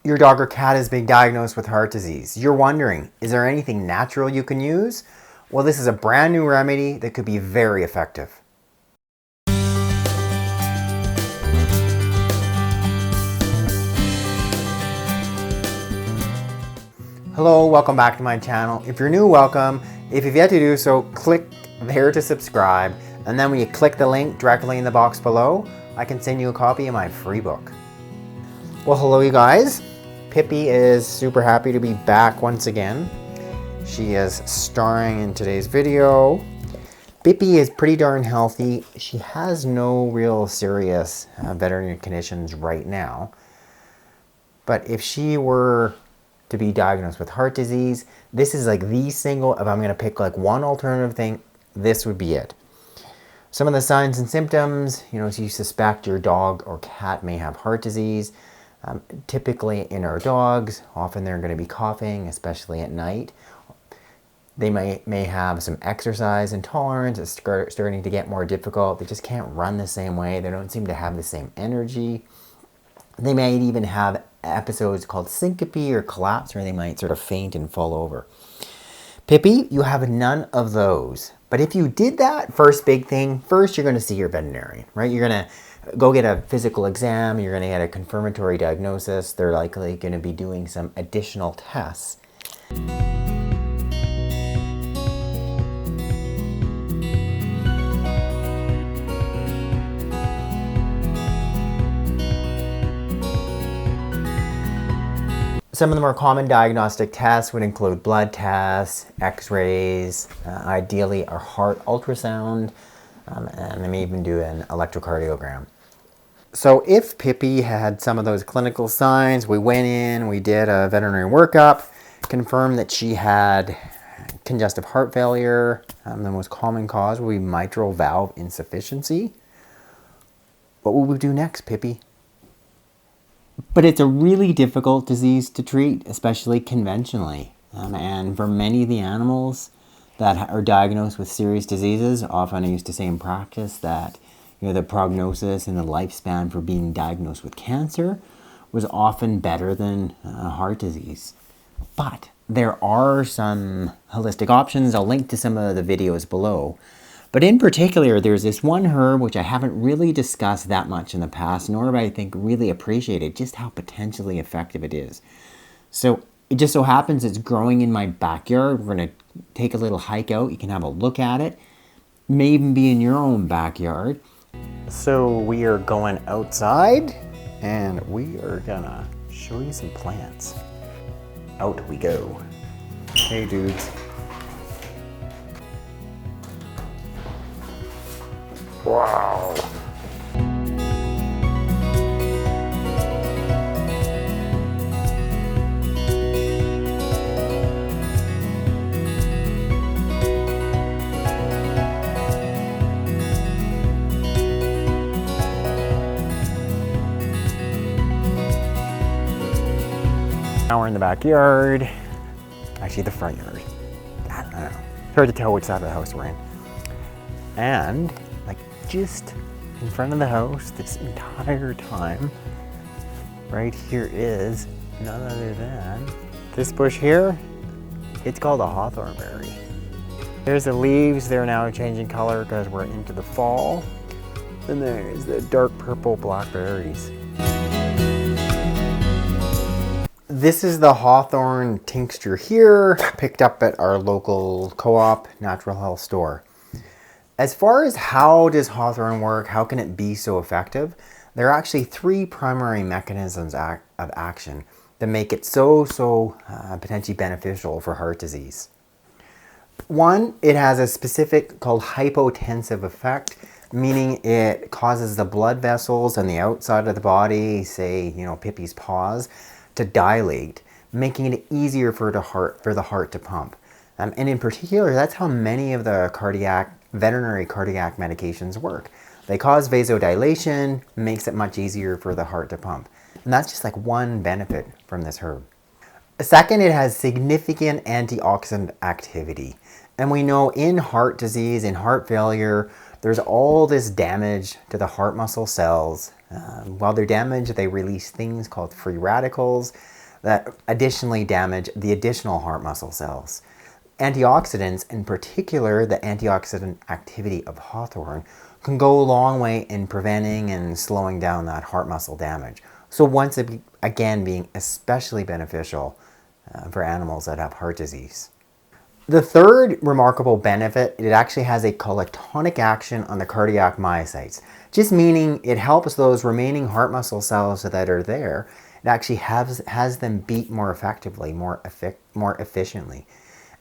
Your dog or cat has been diagnosed with heart disease. You're wondering, is there anything natural you can use? Well, this is a brand new remedy that could be very effective. Hello, welcome back to my channel. If you're new, welcome. If you've yet to do so, click there to subscribe. And then when you click the link directly in the box below, I can send you a copy of my free book. Well, hello you guys. Pippi is super happy to be back once again. She is starring in today's video. Pippi is pretty darn healthy. She has no real serious veterinary conditions right now. But if she were to be diagnosed with heart disease, this is like the single, if I'm going to pick like one alternative thing, this would be it. Some of the signs and symptoms, if you suspect your dog or cat may have heart disease, typically in our dogs, often they're going to be coughing, especially at night. They may have some exercise intolerance. It's starting to get more difficult. They just can't run the same way. They don't seem to have the same energy. They might even have episodes called syncope or collapse, where they might sort of faint and fall over. Pippi, you have none of those. But if you did that, first big thing, first you're going to see your veterinarian, right? You're going to go get a physical exam. You're going to get a confirmatory diagnosis. They're likely going to be doing some additional tests. Some of the more common diagnostic tests would include blood tests, x-rays, ideally a heart ultrasound, and they may even do an electrocardiogram. So if Pippi had some of those clinical signs, we went in, we did a veterinary workup, confirmed that she had congestive heart failure. The most common cause would be mitral valve insufficiency. What will we do next, Pippi? But it's a really difficult disease to treat, especially conventionally. And for many of the animals that are diagnosed with serious diseases, often I used to say in practice that the prognosis and the lifespan for being diagnosed with cancer was often better than heart disease. But there are some holistic options. I'll link to some of the videos below. But in particular, there's this one herb which I haven't really discussed that much in the past, nor have I think really appreciated just how potentially effective it is. So it just so happens it's growing in my backyard. We're going to take a little hike out. You can have a look at it. May even be in your own backyard. So we are going outside and we are gonna show you some plants. Out we go. Hey dudes. Wow. Now we're in the backyard. Actually, the front yard. I don't know. It's hard to tell which side of the house we're in. And just in front of the house this entire time, right here is none other than this bush here. It's called a hawthorn berry. There's the leaves. They're now changing color because we're into the fall. Then there's the dark purple blackberries. This is the hawthorn tincture here, picked up at our local co-op natural health store. As far as how does hawthorn work, how can it be so effective? There are actually three primary mechanisms of action that make it so potentially beneficial for heart disease. One, it has a specific called hypotensive effect, meaning it causes the blood vessels on the outside of the body, say, Pippi's paws, to dilate, making it easier for the heart to pump. And in particular, that's how many of the veterinary cardiac medications work. They cause vasodilation, makes it much easier for the heart to pump. And that's just like one benefit from this herb. Second, it has significant antioxidant activity. And we know in heart disease, in heart failure, there's all this damage to the heart muscle cells. While they're damaged, they release things called free radicals that additionally damage the additional heart muscle cells. Antioxidants, in particular the antioxidant activity of hawthorn, can go a long way in preventing and slowing down that heart muscle damage. So once again being especially beneficial for animals that have heart disease. The third remarkable benefit, it actually has a collectonic action on the cardiac myocytes, just meaning it helps those remaining heart muscle cells that are there. It actually has them beat more effectively, more efficiently.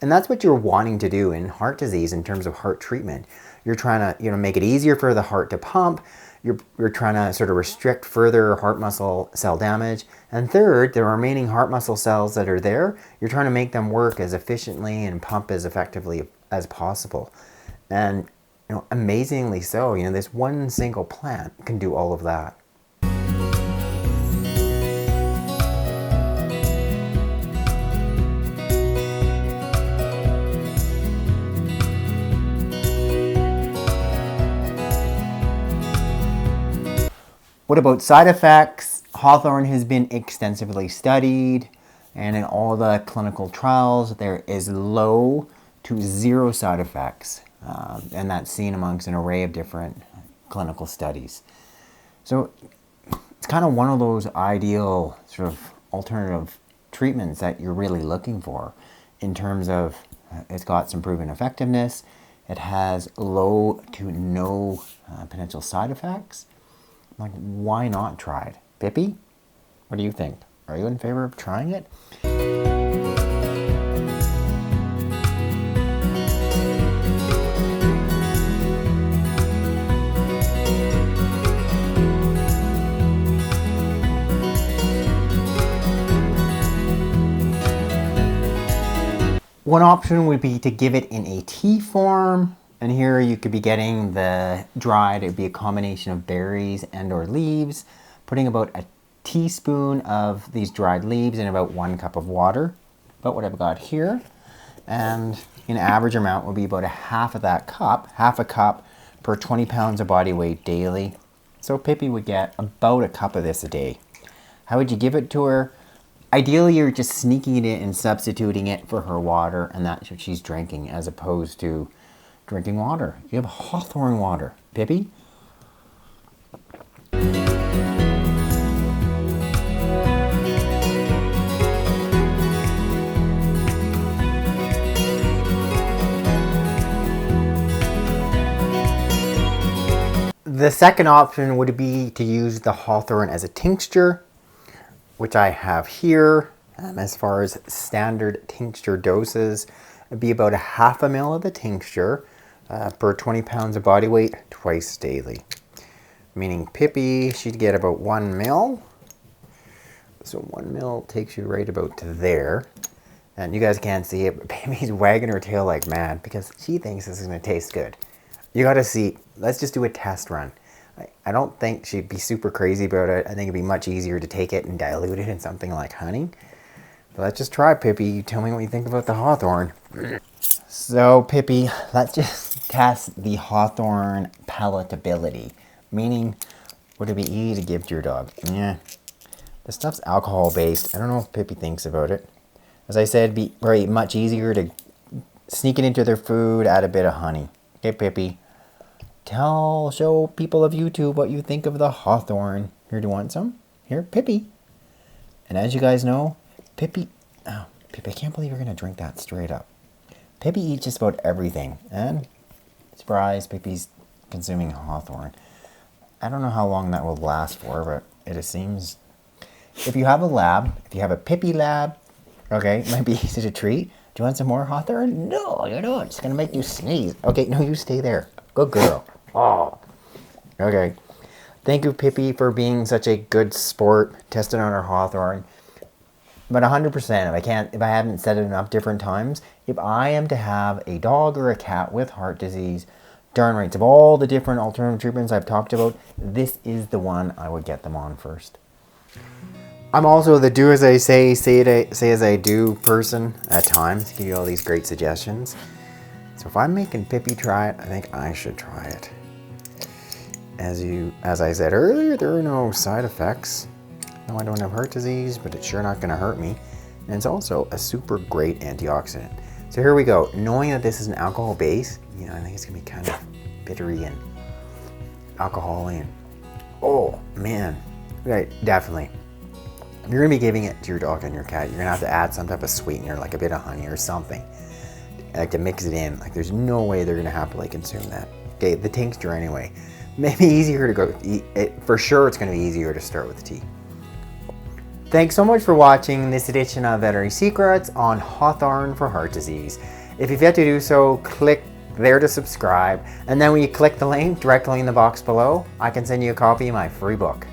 And that's what you're wanting to do in heart disease in terms of heart treatment. You're trying to make it easier for the heart to pump. You're trying to sort of restrict further heart muscle cell damage. And third, the remaining heart muscle cells that are there, you're trying to make them work as efficiently and pump as effectively as possible. And amazingly so, this one single plant can do all of that. What about side effects? Hawthorn has been extensively studied, and in all the clinical trials, there is low to zero side effects, and that's seen amongst an array of different clinical studies. So it's kind of one of those ideal sort of alternative treatments that you're really looking for in terms of it's got some proven effectiveness, it has low to no potential side effects. Like, why not try it? Pippi, what do you think? Are you in favor of trying it? One option would be to give it in a tea form. And here you could be getting the dried, it would be a combination of berries and or leaves, putting about a teaspoon of these dried leaves in about 1 cup of water, about what I've got here. And an average amount will be about half a cup per 20 pounds of body weight daily. So Pippi would get about a cup of this a day. How would you give it to her? Ideally, you're just sneaking it in and substituting it for her water, and that's what she's drinking, as opposed to drinking water. You have hawthorn water. Pippi? The second option would be to use the hawthorn as a tincture, which I have here. As far as standard tincture doses, it'd be about 1/2 ml of the tincture per 20 pounds of body weight twice daily. Meaning Pippi, she'd get about 1 ml. So 1 ml takes you right about to there. And you guys can't see it, but Pippi's wagging her tail like mad because she thinks this is going to taste good. You got to see. Let's just do a test run. I don't think she'd be super crazy about it. I think it'd be much easier to take it and dilute it in something like honey. But let's just try, Pippi. You tell me what you think about the hawthorn. So, Pippi, let's just test the hawthorn palatability. Meaning, would it be easy to give to your dog? Yeah. The stuff's alcohol-based. I don't know if Pippi thinks about it. As I said, it'd be very much easier to sneak it into their food, add a bit of honey. Okay, Pippi. Show people of YouTube what you think of the hawthorn. Here, do you want some? Here, Pippi. And as you guys know, Pippi, I can't believe you're going to drink that straight up. Pippi eats just about everything. And, surprise, Pippi's consuming hawthorn. I don't know how long that will last for, but it seems... If you have a lab, if you have a Pippi lab, okay, it might be easy to treat. Do you want some more hawthorn? No, you don't. It's going to make you sneeze. Okay, no, you stay there. Good girl. Oh. Okay. Thank you, Pippi, for being such a good sport, testing on our hawthorn. But 100%, if I haven't said it enough different times, if I am to have a dog or a cat with heart disease, darn right, of all the different alternative treatments I've talked about, this is the one I would get them on first. I'm also the do as I say as I do person at times, give you all these great suggestions. So if I'm making Pippi try it, I think I should try it. As I said earlier, there are no side effects. No, I don't have heart disease, but it's sure not going to hurt me. And it's also a super great antioxidant. So here we go. Knowing that this is an alcohol base, you know, I think it's going to be kind of bittery and alcohol-y. And oh, man. Right, definitely. If you're going to be giving it to your dog and your cat, you're going to have to add some type of sweetener, like a bit of honey or something, like to mix it in. Like there's no way they're going to happily consume that. Okay, the tincture anyway. Maybe easier to go eat it. For sure, it's going to be easier to start with the tea. Thanks so much for watching this edition of Veterinary Secrets on Hawthorne for heart disease. If you've yet to do so, click there to subscribe, and then when you click the link directly in the box below, I can send you a copy of my free book.